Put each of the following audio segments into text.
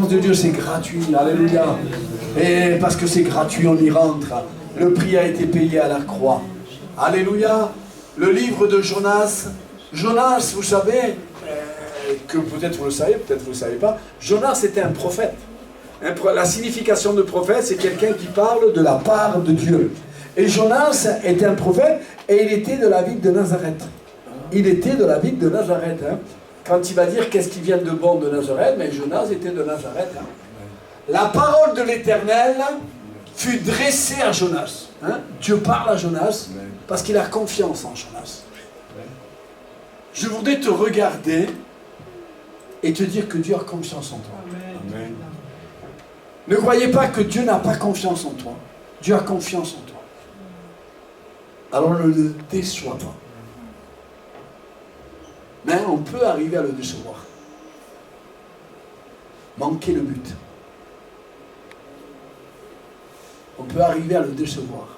de Dieu, c'est gratuit, alléluia. Et parce que c'est gratuit, on y rentre. Le prix a été payé à la croix. Alléluia. Le livre de Jonas. Jonas, vous savez, que peut-être vous le savez, peut-être vous ne le savez pas, Jonas était un prophète. La signification de prophète, c'est quelqu'un qui parle de la part de Dieu. Et Jonas était un prophète et il était de la ville de Nazareth. Il était de la ville de Nazareth. Hein. Quand il va dire qu'est-ce qui vient de bon de Nazareth, mais Jonas était de Nazareth. Hein. La parole de l'Éternel fut dressée à Jonas. Hein. Dieu parle à Jonas parce qu'il a confiance en Jonas. Je voudrais te regarder et te dire que Dieu a confiance en toi. Amen. Ne croyez pas que Dieu n'a pas confiance en toi. Dieu a confiance en toi. Alors ne le déçois pas. Mais on peut arriver à le décevoir. Manquer le but. On peut arriver à le décevoir.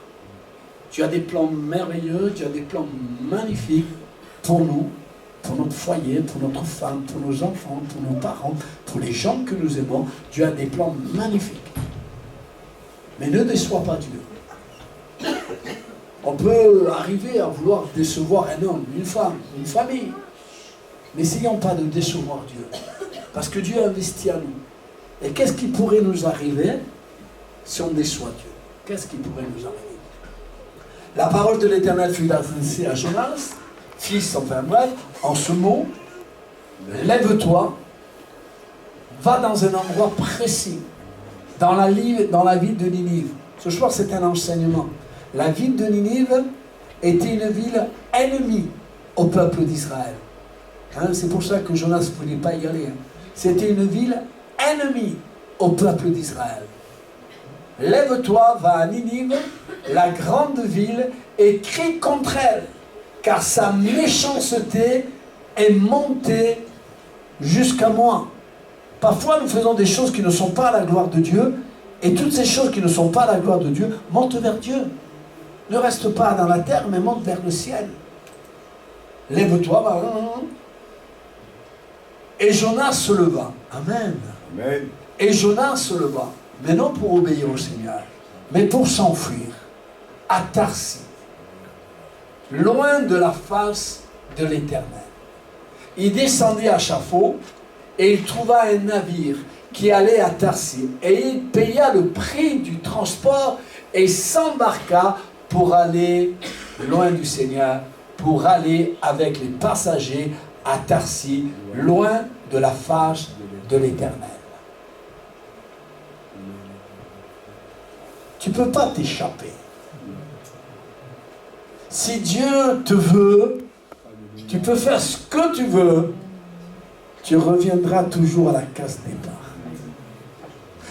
Tu as des plans merveilleux, tu as des plans magnifiques pour nous, pour notre foyer, pour notre femme, pour nos enfants, pour nos parents, pour les gens que nous aimons. Dieu a des plans magnifiques. Mais ne déçois pas Dieu. On peut arriver à vouloir décevoir un homme, une femme, une famille. N'essayons pas de décevoir Dieu. Parce que Dieu a investi à nous. Et qu'est-ce qui pourrait nous arriver si on déçoit Dieu? Qu'est-ce qui pourrait nous arriver? La parole de l'Éternel fut adressée à Jonas, fils, enfin bref, en ce mot, lève-toi, va dans un endroit précis, dans la ville de Ninive. Ce soir, c'est un enseignement. La ville de Ninive était une ville ennemie au peuple d'Israël. Hein, c'est pour ça que Jonas ne voulait pas y aller. Hein. C'était une ville ennemie au peuple d'Israël. Lève-toi, va à Ninive, la grande ville, et crie contre elle, car sa méchanceté est montée jusqu'à moi. Parfois, nous faisons des choses qui ne sont pas à la gloire de Dieu, et toutes ces choses qui ne sont pas à la gloire de Dieu montent vers Dieu. Ne reste pas dans la terre, mais monte vers le ciel. Lève-toi, va. Et Jonas se leva. Amen. Amen. Et Jonas se leva, mais non pour obéir au Seigneur, mais pour s'enfuir à Tarsis, loin de la face de l'Éternel. Il descendit à Chaffaut et il trouva un navire qui allait à Tarsis. Et il paya le prix du transport et s'embarqua pour aller loin du Seigneur, pour aller avec les passagers à Tarsis, loin de la face de l'Éternel. Tu ne peux pas t'échapper. Si Dieu te veut, tu peux faire ce que tu veux, tu reviendras toujours à la case départ.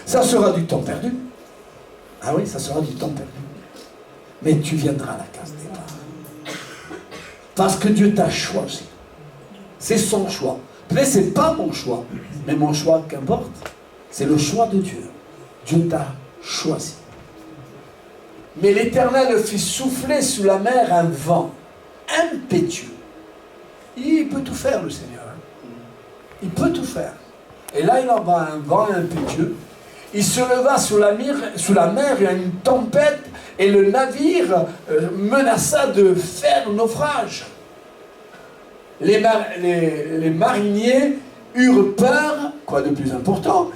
Ça sera du temps perdu. Ah oui, ça sera du temps perdu. Mais tu viendras à la case départ. Parce que Dieu t'a choisi. C'est son choix. Mais ce n'est pas mon choix. Mais mon choix, qu'importe, c'est le choix de Dieu. Dieu t'a choisi. Mais l'Éternel fit souffler sous la mer un vent impétueux. Il peut tout faire, le Seigneur. Il peut tout faire. Et là, il envoie un vent impétueux. Il se leva sous la mer, il y a une tempête, et le navire menaça de faire naufrage. Les mariniers eurent peur, quoi de plus important?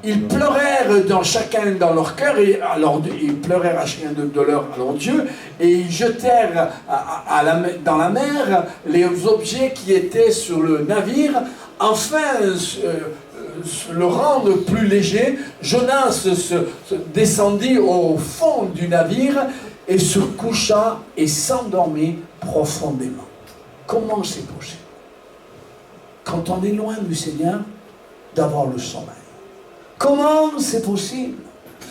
Ils pleurèrent chacun dans leur cœur, et alors ils pleurèrent à chacun de leur Dieu, et ils jetèrent dans la mer les objets qui étaient sur le navire, afin le rendre plus léger. Jonas descendit au fond du navire et se coucha et s'endormit profondément. Comment c'est possible, quand on est loin du Seigneur, d'avoir le sommeil? Comment c'est possible?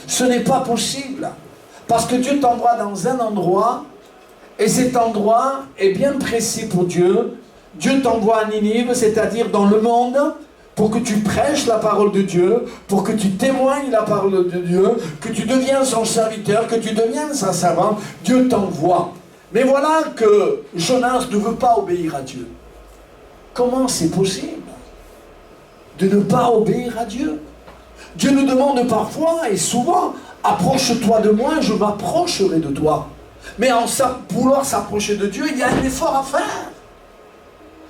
Ce n'est pas possible. Parce que Dieu t'envoie dans un endroit, et cet endroit est bien précis pour Dieu. Dieu t'envoie à Ninive, c'est-à-dire dans le monde, pour que tu prêches la parole de Dieu, pour que tu témoignes la parole de Dieu, que tu deviens son serviteur, que tu deviennes sa servante. Dieu t'envoie. Mais voilà que Jonas ne veut pas obéir à Dieu. Comment c'est possible de ne pas obéir à Dieu? Dieu nous demande parfois et souvent, approche-toi de moi, je m'approcherai de toi. Mais en vouloir s'approcher de Dieu, il y a un effort à faire.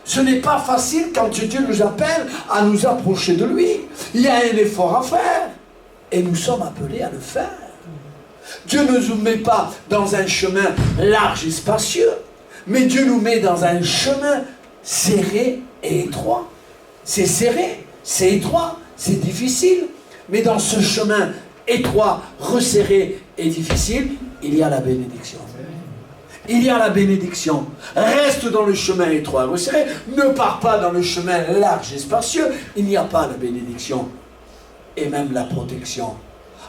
Ce n'est pas facile quand Dieu nous appelle à nous approcher de lui. Il y a un effort à faire. Et nous sommes appelés à le faire. Dieu ne nous met pas dans un chemin large et spacieux, mais Dieu nous met dans un chemin serré et étroit. C'est serré, c'est étroit, c'est difficile. Mais dans ce chemin étroit, resserré et difficile, il y a la bénédiction. Il y a la bénédiction. Reste dans le chemin étroit et resserré. Ne pars pas dans le chemin large et spacieux. Il n'y a pas la bénédiction. Et même la protection.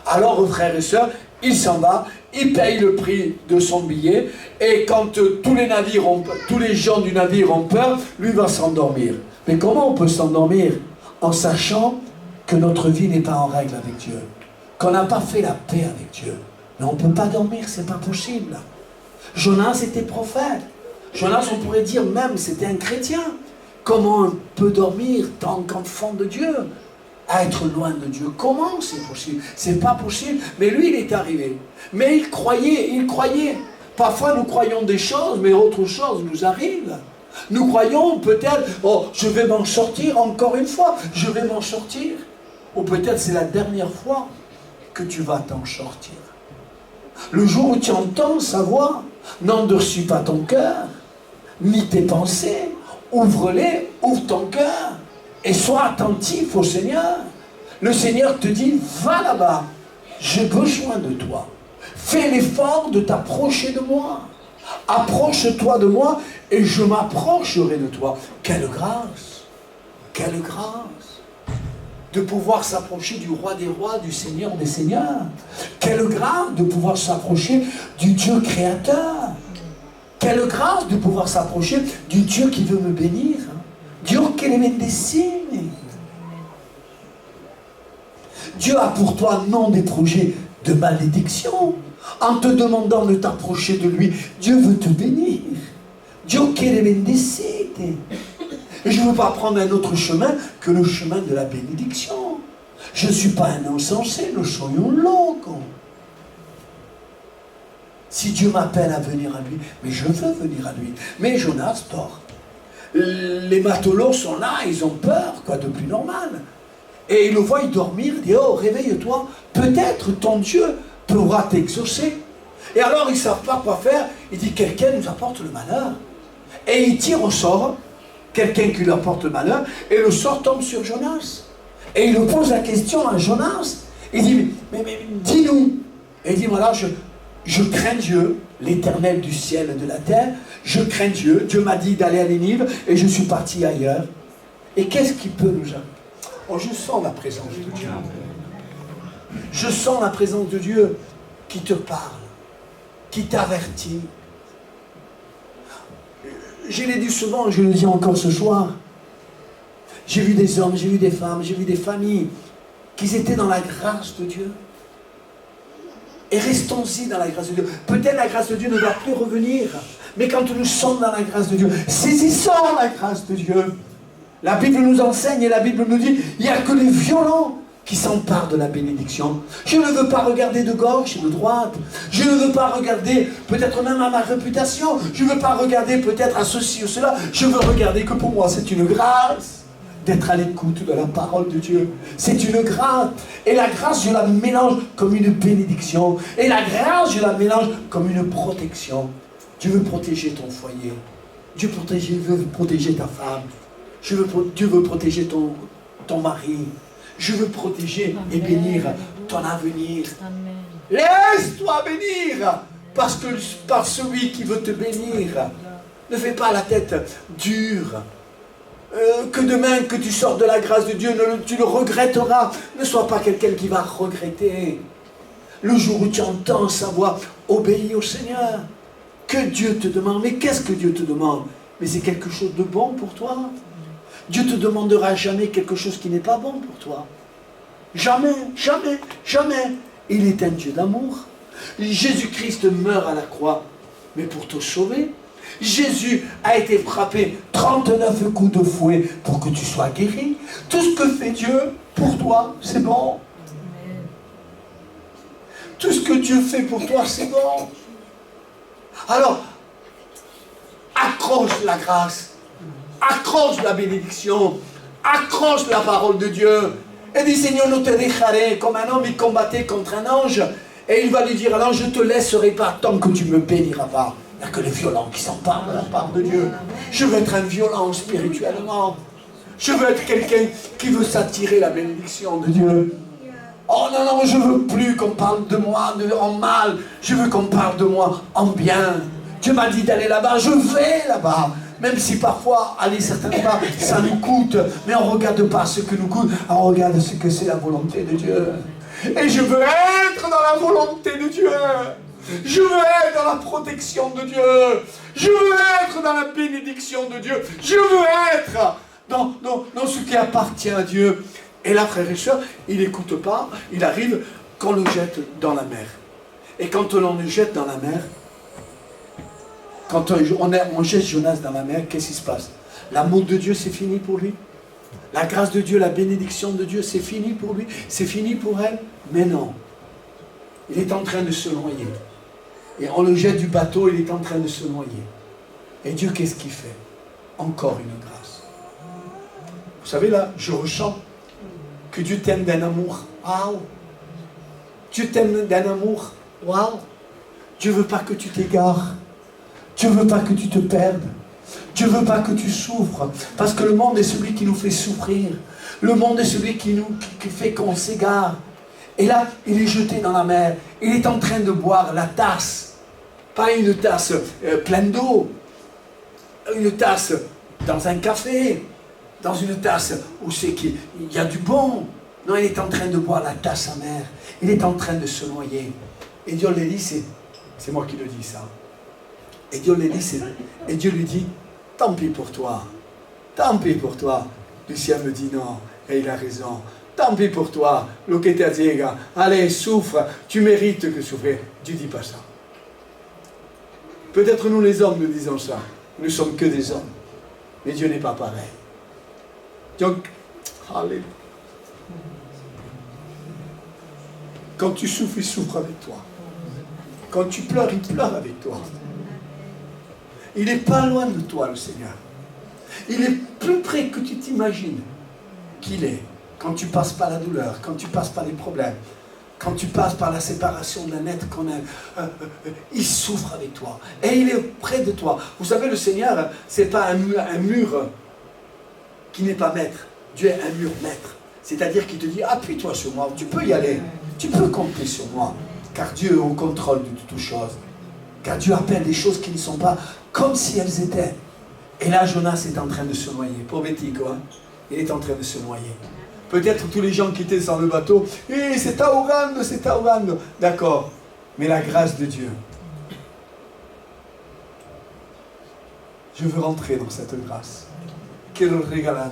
Alors, frères et sœurs, il s'en va, il paye le prix de son billet, et quand tous les gens du navire ont peur, lui va s'endormir. Mais comment on peut s'endormir? En sachant que notre vie n'est pas en règle avec Dieu, qu'on n'a pas fait la paix avec Dieu. Mais on ne peut pas dormir, c'est pas possible. Jonas était prophète. Jonas, on pourrait dire même, c'était un chrétien. Comment on peut dormir tant qu'enfant de Dieu? À être loin de Dieu, comment c'est possible? C'est pas possible, mais lui il est arrivé. Mais il croyait. Parfois nous croyons des choses, mais autre chose nous arrive. Nous croyons peut-être, oh, je vais m'en sortir encore une fois, je vais m'en sortir. Ou peut-être c'est la dernière fois que tu vas t'en sortir. Le jour où tu entends sa voix, n'endurcis pas ton cœur, ni tes pensées, ouvre-les, ouvre ton cœur. Et sois attentif au Seigneur. Le Seigneur te dit, va là-bas, j'ai besoin de toi. Fais l'effort de t'approcher de moi. Approche-toi de moi et je m'approcherai de toi. Quelle grâce! Quelle grâce! De pouvoir s'approcher du roi des rois, du Seigneur des seigneurs. Quelle grâce de pouvoir s'approcher du Dieu créateur. Quelle grâce de pouvoir s'approcher du Dieu qui veut me bénir. Dieu che le bendecine. Dieu a pour toi non des projets de malédiction. En te demandant de t'approcher de lui, Dieu veut te bénir. Dieu che le bendecine. Et je ne veux pas prendre un autre chemin que le chemin de la bénédiction. Je ne suis pas un insensé, nous soyons locaux. Si Dieu m'appelle à venir à lui, mais je veux venir à lui. Mais Jonas dort. Les matelots sont là, ils ont peur, quoi, de plus normal. Et ils le voient dormir, ils disent, oh, réveille-toi, peut-être ton Dieu pourra t'exaucer. Et alors, ils ne savent pas quoi faire. Il dit, quelqu'un nous apporte le malheur. Et il tire au sort, quelqu'un qui lui apporte le malheur, et le sort tombe sur Jonas. Et il lui pose la question à Jonas. Il dit, mais dis-nous. Et il dit, voilà, je crains Dieu, l'Éternel du ciel et de la terre. Je crains Dieu. Dieu m'a dit d'aller à Ninive et je suis parti ailleurs. Et qu'est-ce qui peut nous arriver? Oh, je sens la présence de Dieu. Je sens la présence de Dieu qui te parle, qui t'avertit. Je l'ai dit souvent, je le dis encore ce soir. J'ai vu des hommes, j'ai vu des femmes, j'ai vu des familles qui étaient dans la grâce de Dieu. Et restons-y dans la grâce de Dieu. Peut-être la grâce de Dieu ne va plus revenir. Mais quand nous sommes dans la grâce de Dieu, saisissons la grâce de Dieu. La Bible nous enseigne et la Bible nous dit, il n'y a que les violents qui s'emparent de la bénédiction. Je ne veux pas regarder de gauche et de droite. Je ne veux pas regarder peut-être même à ma réputation. Je ne veux pas regarder peut-être à ceci ou cela. Je veux regarder que pour moi c'est une grâce d'être à l'écoute de la parole de Dieu. C'est une grâce. Et la grâce, je la mélange comme une bénédiction. Et la grâce, je la mélange comme une protection. Dieu veut protéger ton foyer. Dieu veut protéger ta femme. Dieu veut protéger ton mari. Je veux protéger et bénir ton avenir. Laisse-toi bénir par celui qui veut te bénir. Ne fais pas la tête dure. Que demain que tu sors de la grâce de Dieu, tu le regretteras. Ne sois pas quelqu'un qui va regretter. Le jour où tu entends sa voix, obéis au Seigneur. Que Dieu te demande. Mais qu'est-ce que Dieu te demande? Mais c'est quelque chose de bon pour toi. Dieu ne te demandera jamais quelque chose qui n'est pas bon pour toi. Jamais, jamais, jamais. Il est un Dieu d'amour. Jésus-Christ meurt à la croix, mais pour te sauver. Jésus a été frappé 39 coups de fouet pour que tu sois guéri. Tout ce que fait Dieu pour toi, c'est bon. Tout ce que Dieu fait pour toi, c'est bon. Alors, accroche la grâce, accroche la bénédiction, accroche la parole de Dieu. Et dit, Seigneur, ne te dejaré, comme un homme, il combattait contre un ange. Et il va lui dire, alors je ne te laisserai pas tant que tu ne me béniras pas. Il n'y a que les violents qui s'emparent de la part de Dieu. Je veux être un violent spirituellement. Je veux être quelqu'un qui veut s'attirer la bénédiction de Dieu. Oh non, non, je ne veux plus qu'on parle de moi en mal. Je veux qu'on parle de moi en bien. Dieu m'a dit d'aller là-bas, je vais là-bas. Même si parfois, aller certainement, ça nous coûte. Mais on ne regarde pas ce que nous coûte, on regarde ce que c'est la volonté de Dieu. Et je veux être dans la volonté de Dieu. Je veux être dans la protection de Dieu. Je veux être dans la bénédiction de Dieu. Je veux être dans ce qui appartient à Dieu. Et là, frères et sœurs, il n'écoute pas. Il arrive qu'on le jette dans la mer. Et quand on le jette dans la mer, quand on jette Jonas dans la mer, qu'est-ce qui se passe? L'amour de Dieu, c'est fini pour lui. La grâce de Dieu, la bénédiction de Dieu, c'est fini pour lui. C'est fini pour elle. Mais non. Il est en train de se noyer. Et on le jette du bateau, il est en train de se noyer. Et Dieu, qu'est-ce qu'il fait? Encore une grâce. Vous savez, là, je ressens que Dieu t'aime d'un amour. Waouh! Dieu t'aime d'un amour. Waouh! Dieu ne veut pas que tu t'égares. Dieu ne veut pas que tu te perdes. Dieu ne veut pas que tu souffres. Parce que le monde est celui qui nous fait souffrir. Le monde est celui qui fait qu'on s'égare. Et là, il est jeté dans la mer. Il est en train de boire la tasse. Pas une tasse pleine d'eau. Une tasse dans un café. Dans une tasse où c'est qu'il y a du bon. Non, il est en train de boire la tasse amère. Il est en train de se noyer. Et Dieu lui dit, c'est moi qui le dis ça. Et Dieu lui dit, et Dieu lui dit, tant pis pour toi. Tant pis pour toi. Lucien me dit non. Et il a raison. Tant pis pour toi. Lo que te diga. Allez, souffre. Tu mérites que souffrir. Dieu ne dit pas ça. Peut-être nous les hommes nous disons ça. Nous ne sommes que des hommes. Mais Dieu n'est pas pareil. Donc, allez. Quand tu souffres, il souffre avec toi. Quand tu pleures, il pleure avec toi. Il n'est pas loin de toi, le Seigneur. Il est plus près que tu t'imagines qu'il est. Quand tu passes par la douleur, quand tu passes par les problèmes, quand tu passes par la séparation d'un être qu'on aime, il souffre avec toi. Et il est près de toi. Vous savez, le Seigneur, ce n'est pas un mur qui n'est pas maître. Dieu est un mur maître. C'est-à-dire qu'il te dit, appuie-toi sur moi, tu peux y aller. Tu peux compter sur moi. Car Dieu est au contrôle de toutes choses. Car Dieu appelle des choses qui ne sont pas comme si elles étaient. Et là, Jonas est en train de se noyer. Pauvetico, hein? Il est en train de se noyer. Peut-être tous les gens qui étaient sur le bateau, c'est ahogando, c'est ahogando. D'accord. Mais la grâce de Dieu. Je veux rentrer dans cette grâce. Quiero regalarme.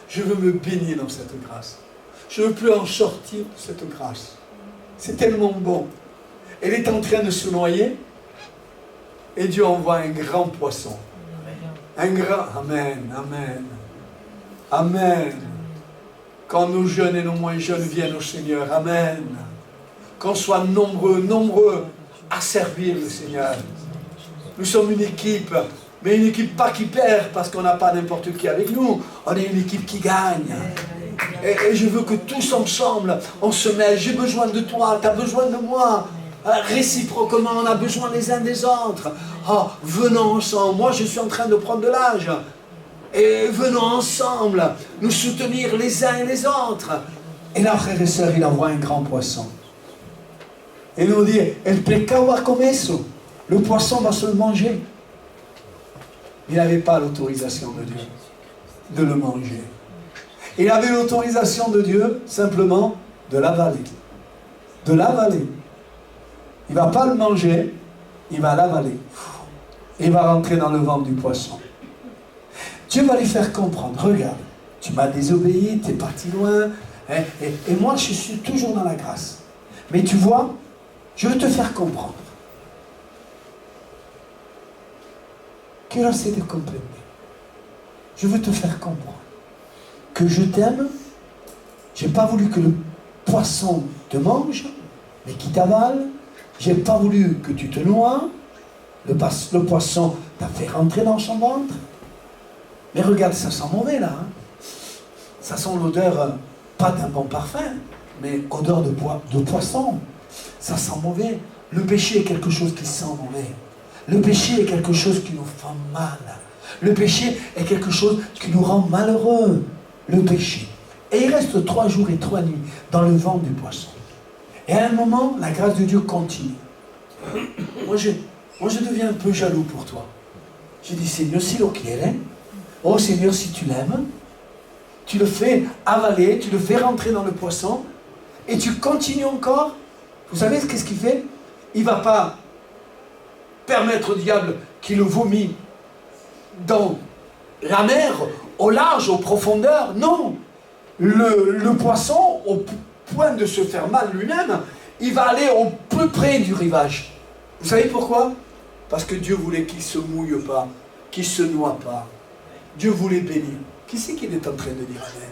Je veux me baigner dans cette grâce. Je ne veux plus en sortir de cette grâce. C'est tellement bon. Elle est en train de se noyer. Et Dieu envoie un grand poisson. Un grand... Amen, amen. Amen. Quand nos jeunes et nos moins jeunes viennent au Seigneur. Amen. Qu'on soit nombreux à servir le Seigneur. Nous sommes une équipe. Mais une équipe pas qui perd parce qu'on n'a pas n'importe qui avec nous. On est une équipe qui gagne. Et je veux que tous ensemble, on se mêle. J'ai besoin de toi, tu as besoin de moi. Réciproquement, on a besoin les uns des autres. Oh, venons ensemble. Moi, je suis en train de prendre de l'âge. Et venons ensemble nous soutenir les uns et les autres. Et là, frères et sœurs, il envoie un grand poisson. Et nous dit, el pescado va começo. Le poisson va se le manger. Il n'avait pas l'autorisation de Dieu de le manger. Il avait l'autorisation de Dieu simplement de l'avaler. De l'avaler. Il ne va pas le manger, il va l'avaler. Il va rentrer dans le ventre du poisson. Dieu va lui faire comprendre, regarde, tu m'as désobéi, tu es parti loin, et moi je suis toujours dans la grâce. Mais tu vois, je veux te faire comprendre. Que c'est de comprendre. Je veux te faire comprendre que je t'aime. Je n'ai pas voulu que le poisson te mange, mais qui t'avale. J'ai pas voulu que tu te noies. Le poisson t'a fait rentrer dans son ventre. Mais regarde, ça sent mauvais là. Hein. Ça sent l'odeur, pas d'un bon parfum, mais odeur de poisson. Ça sent mauvais. Le péché est quelque chose qui sent mauvais. Le péché est quelque chose qui nous fait mal. Le péché est quelque chose qui nous rend malheureux. Le péché. Et il reste 3 jours et 3 nuits dans le ventre du poisson. Et à un moment, la grâce de Dieu continue. Moi, je deviens un peu jaloux pour toi. Je dis, Seigneur, si lo quiere, oh Seigneur, si tu l'aimes, tu le fais avaler, tu le fais rentrer dans le poisson, et tu continues encore. Vous savez qu'est-ce qu'il fait? Il ne va pas permettre au diable qu'il le vomit dans la mer, au large, aux profondeurs. Non. Le poisson, au point de se faire mal lui-même, il va aller au plus près du rivage. Vous savez pourquoi? Parce que Dieu voulait qu'il ne se mouille pas, qu'il ne se noie pas. Dieu voulait bénir. Qui c'est qui est en train de dire Amen?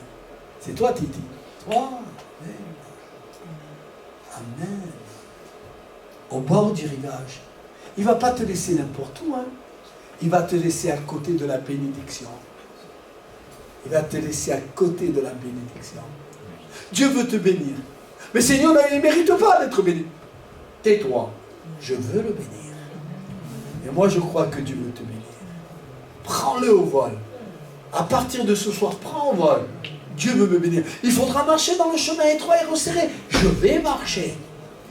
C'est toi, Titi. Toi. Amen. Amen. Au bord du rivage. Il ne va pas te laisser n'importe où. Hein. Il va te laisser à côté de la bénédiction. Il va te laisser à côté de la bénédiction. Dieu veut te bénir. Mais Seigneur, il ne mérite pas d'être béni. Tais-toi. Je veux le bénir. Et moi, je crois que Dieu veut te bénir. Prends-le au vol. À partir de ce soir, prends au vol. Dieu veut me bénir. Il faudra marcher dans le chemin étroit et resserré. Je vais marcher.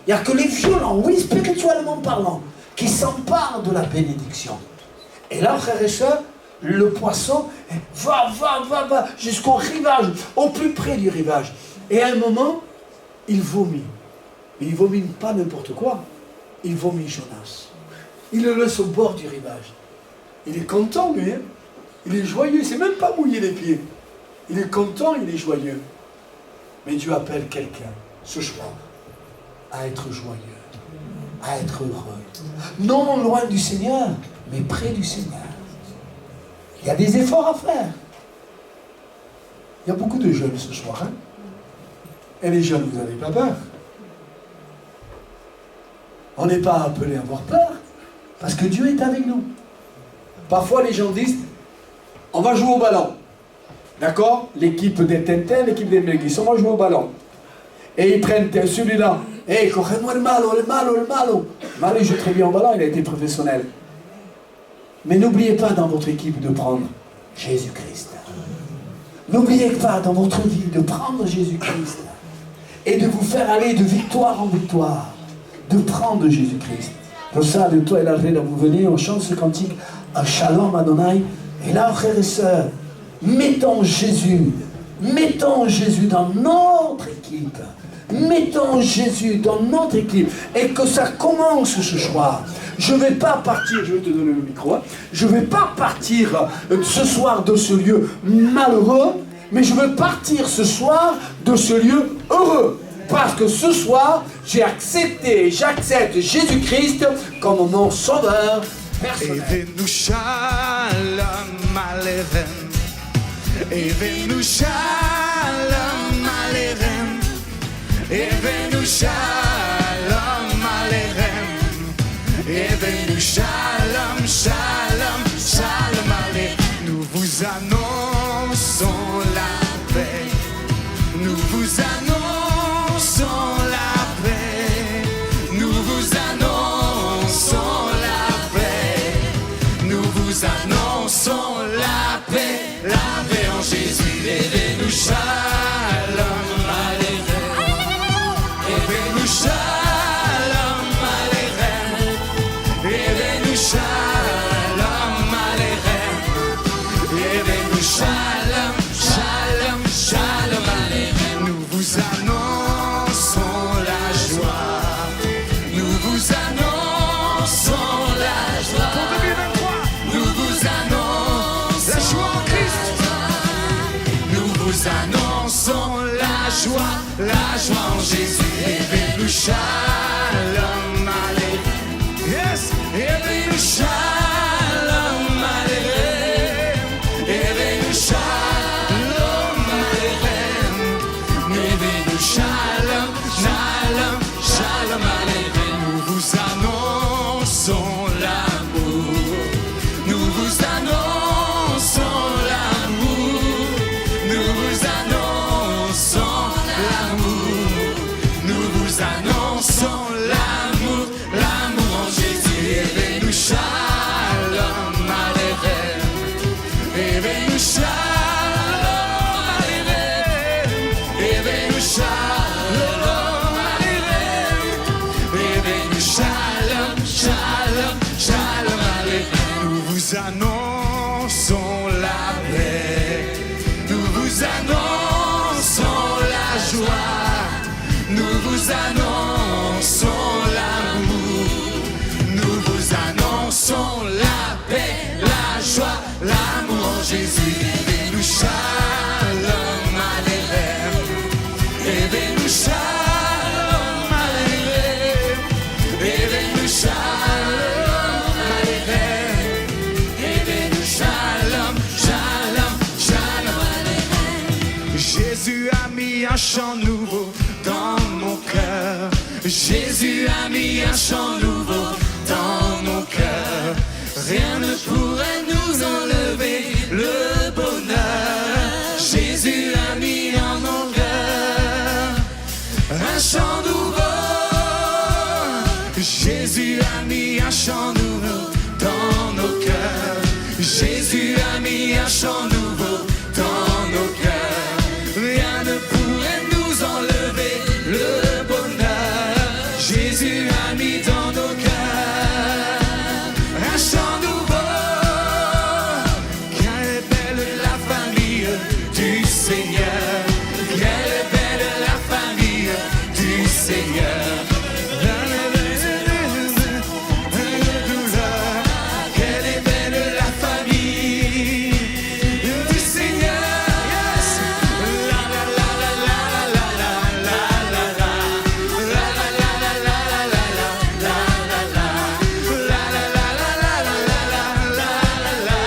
Il n'y a que les violents, oui, spirituellement parlant, qui s'emparent de la bénédiction. Et là, frères et sœurs, le poisson va jusqu'au rivage, au plus près du rivage. Et à un moment, il vomit. Mais il vomit pas n'importe quoi. Il vomit Jonas. Il le laisse au bord du rivage. Il est content, lui. Hein? Il est joyeux. Il ne s'est même pas mouillé les pieds. Il est content, il est joyeux. Mais Dieu appelle quelqu'un, ce soir, à être joyeux, à être heureux. Non loin du Seigneur, mais près du Seigneur. Il y a des efforts à faire. Il y a beaucoup de jeunes ce soir. Hein? Et les jeunes, vous n'avez pas peur. On n'est pas appelé à avoir peur, parce que Dieu est avec nous. Parfois, les gens disent, on va jouer au ballon. D'accord? L'équipe des Tintin, l'équipe des Melguis, on va jouer au ballon. Et ils prennent celui-là. Hey, corre-moi le malo. Malo, il joue très bien au ballon, il a été professionnel. Mais n'oubliez pas dans votre équipe de prendre Jésus-Christ. N'oubliez pas dans votre vie de prendre Jésus-Christ et de vous faire aller de victoire en victoire, de prendre Jésus-Christ. Pour ça, de toi et la reine, vous venez, on chante ce cantique à Shalom Adonai. Et là, frères et sœurs, mettons Jésus dans notre équipe. Mettons Jésus dans notre équipe et que ça commence ce soir. Je ne vais pas partir, je vais te donner le micro, hein. Je ne vais pas partir ce soir de ce lieu malheureux, mais je veux partir ce soir de ce lieu heureux. Parce que ce soir, j'accepte Jésus-Christ comme mon sauveur personnel. Evenu shalom aleichem. Evenu shalom aleichem. Evenu shalom aleichem. Evenu shalom, shalom, shalom aleichem. Nous vous annonçons la paix. Nous vous annonçons la paix. Nous vous annonçons la paix. Nous vous annonçons la paix en Jésus. Evenu shalom aleichem. Evenu shalom aleichem. Evenu shalom aleichem. Evenu shalom, shalom, shalom aleichem. Nous vous annonçons la joie. Nous vous annonçons la joie. Pour 2023, nous vous annonçons la joie en Christ. Nous vous annonçons la joie en Jésus. Evenu shalom aleichem. Yes, Evenu shalom aleichem. Evenu shalom aleichem. Evenu shalom, shalom, shalom l'amour. Nous vous annonçons l'amour, l'amour en Jésus. Evenu shalom aleichem. Evenu shalom aleichem. Evenu shalom aleichem. Evenu shalom, shalom, shalom aleichem. Nous vous annonçons la paix. Nous vous annonçons la joie. Nous vous annonçons l'amour. Nous vous annonçons la paix, la joie, l'amour en Jésus. Evenu shalom aleichem. Evenu shalom aleichem. Evenu shalom aleichem. Evenu shalom, shalom, shalom aleichem. Jésus a mis un chant nouveau dans mon cœur. Jésus a mis un chant nouveau dans mon cœur. Rien ne pourrait nous enlever le bonheur. Jésus a mis en mon cœur un chant nouveau. Jésus a mis un chant nouveau dans nos cœurs. Jésus a mis un chant nouveau dans nos cœurs. Rien ne pourrait nous enlever le bonheur. Jésus a mis dans nos cœurs un chant nouveau. Quelle est belle la famille du Seigneur. Quelle est belle la famille du Seigneur. Quelle est belle la famille du Seigneur. Yes. La la la la la la la la la la. La la la la la la la la la la. La la la la la la la la la la.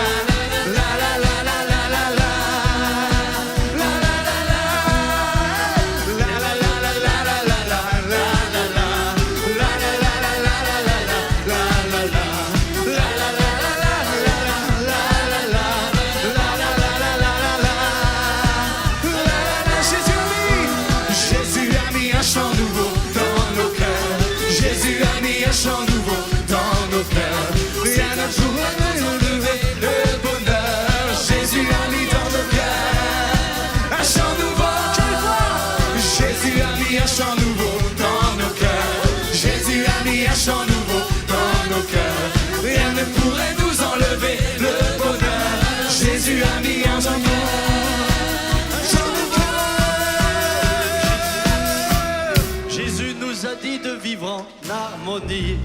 La la la la la la la. La la la la. La la la la la la la la la la la. La la la la la la la la la la la. La la la la la la la la la. La la la la la la la. Jésus a mis un chant nouveau dans nos cœurs. Jésus a mis un chant nouveau dans nos cœurs. Rien ne pourra nous enlever le bonheur. Jésus a mis dans nos cœurs un chant nouveau. Jésus a mis un chant nouveau dans nos cœurs. Jésus a mis un chant nouveau dans nos cœurs. Rien ne pourrait nous enlever le bonheur. Jésus a mis un chant nouveau. Jésus nous a dit de vivre en harmonie.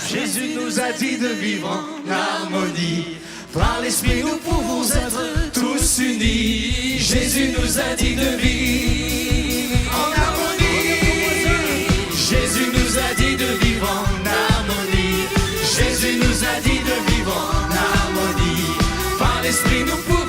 Jésus nous a dit de vivre en harmonie. Par l'Esprit, nous pouvons être tous unis. Jésus nous a dit de vivre en harmonie. Jésus nous a dit de vivre en harmonie. Jésus nous a dit de vivre en harmonie. Par l'Esprit, nous pouvons